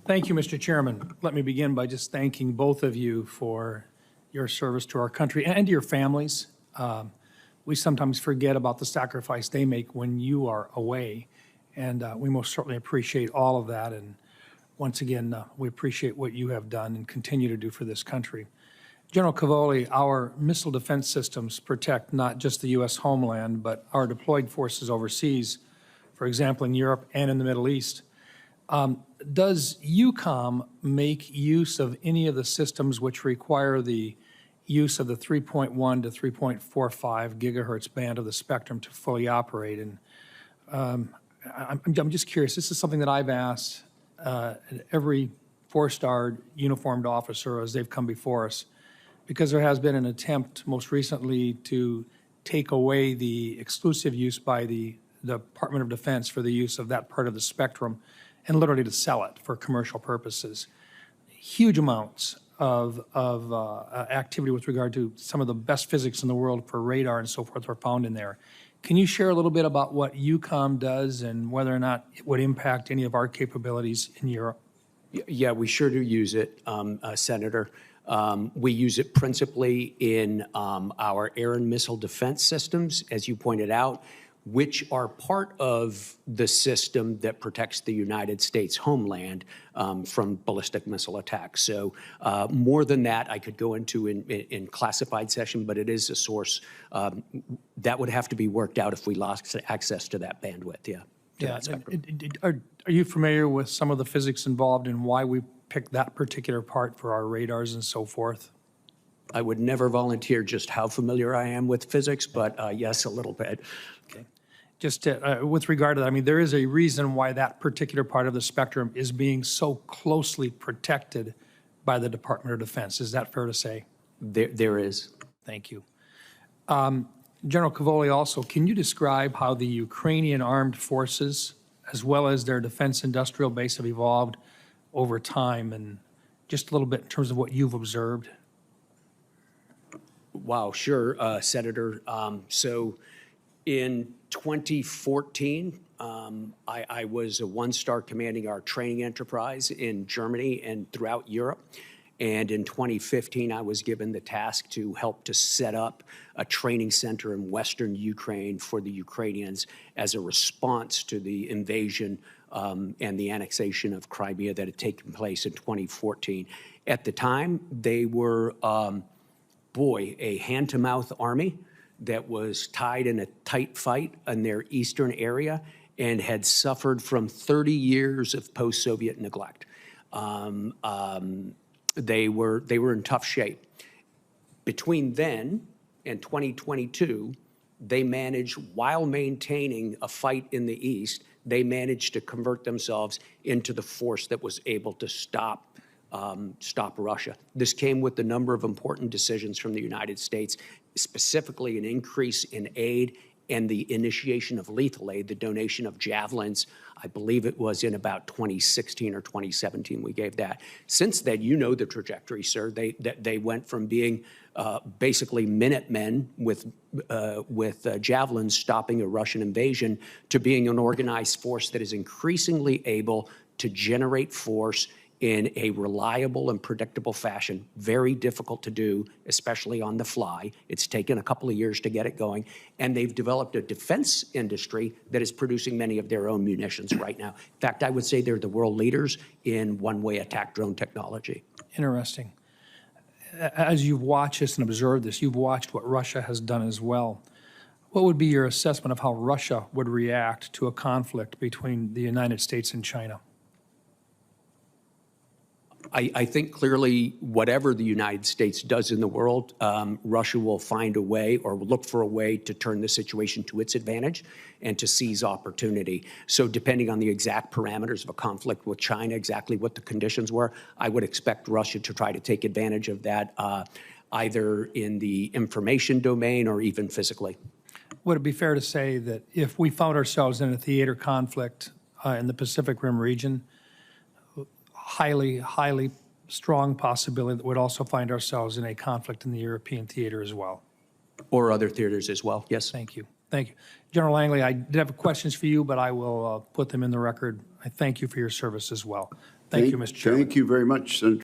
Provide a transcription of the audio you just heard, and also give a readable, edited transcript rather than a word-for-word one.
Thank you, Mr. Chairman. Let me begin by just thanking both of you for your service to our country and to your families. We sometimes forget about the sacrifice they make when you are away, and we most certainly appreciate all of that. And once again, we appreciate what you have done and continue to do for this country. General Cavoli, our missile defense systems protect not just the U.S. homeland, but our deployed forces overseas, for example, in Europe and in the Middle East. Does EUCOM make use of any of the systems which require the use of the 3.1 to 3.45 gigahertz band of the spectrum to fully operate? And I'm just curious. This is something that I've asked every four-star uniformed officer as they've come before us, because there has been an attempt most recently to take away the exclusive use by the Department of Defense for the use of that part of the spectrum and literally to sell it for commercial purposes. Huge amounts of activity with regard to some of the best physics in the world for radar and so forth are found in there. Can you share a little bit about what EUCOM does and whether or not it would impact any of our capabilities in Europe? Yeah, we sure do use it, Senator. We use it principally in our air and missile defense systems, as you pointed out, which are part of the system that protects the United States homeland from ballistic missile attacks. So more than that, I could go into in classified session, but it is a source that would have to be worked out if we lost access to that bandwidth, Yeah. Are you familiar with some of the physics involved in why we picked that particular part for our radars and so forth? I would never volunteer just how familiar I am with physics, but yes, a little bit. Okay. Just with regard to that, I mean, there is a reason why that particular part of the spectrum is being so closely protected by the Department of Defense. Is that fair to say? There is. Thank you. General Cavoli, also, can you describe how the Ukrainian armed forces, as well as their defense industrial base, have evolved over time, and just a little bit in terms of what you've observed? Wow, sure, Senator. So in 2014, I was a one-star commanding our training enterprise in Germany and throughout Europe. And in 2015, I was given the task to help to set up a training center in Western Ukraine for the Ukrainians as a response to the invasion and the annexation of Crimea that had taken place in 2014. At the time, they were, a hand-to-mouth army that was tied in a tight fight in their eastern area and had suffered from 30 years of post-Soviet neglect. They were in tough shape. Between then and 2022, they managed, while maintaining a fight in the east, they managed to convert themselves into the force that was able to stop Russia. This came with a number of important decisions from the United States, specifically an increase in aid and the initiation of lethal aid, the donation of javelins. I believe it was in about 2016 or 2017 we gave that. Since then, you know the trajectory, sir. They went from being basically Minutemen with javelins stopping a Russian invasion to being an organized force that is increasingly able to generate force in a reliable and predictable fashion. Very difficult to do, especially on the fly. It's taken a couple of years to get it going. And they've developed a defense industry that is producing many of their own munitions right now. In fact, I would say they're the world leaders in one-way attack drone technology. Interesting. As you've watched this and observed this, you've watched what Russia has done as well. What would be your assessment of how Russia would react to a conflict between the United States and China? I think clearly whatever the United States does in the world, Russia will find a way or will look for a way to turn the situation to its advantage and to seize opportunity. So depending on the exact parameters of a conflict with China, exactly what the conditions were, I would expect Russia to try to take advantage of that either in the information domain or even physically. Would it be fair to say that if we found ourselves in a theater conflict in the Pacific Rim region, highly strong possibility that we'd also find ourselves in a conflict in the European theater as well? Or other theaters as well, yes. Thank you. Thank you. General Langley, I did have questions for you, but I will put them in the record. I thank you for your service as well. Thank you, Mr. Chairman. Thank you very much, Senator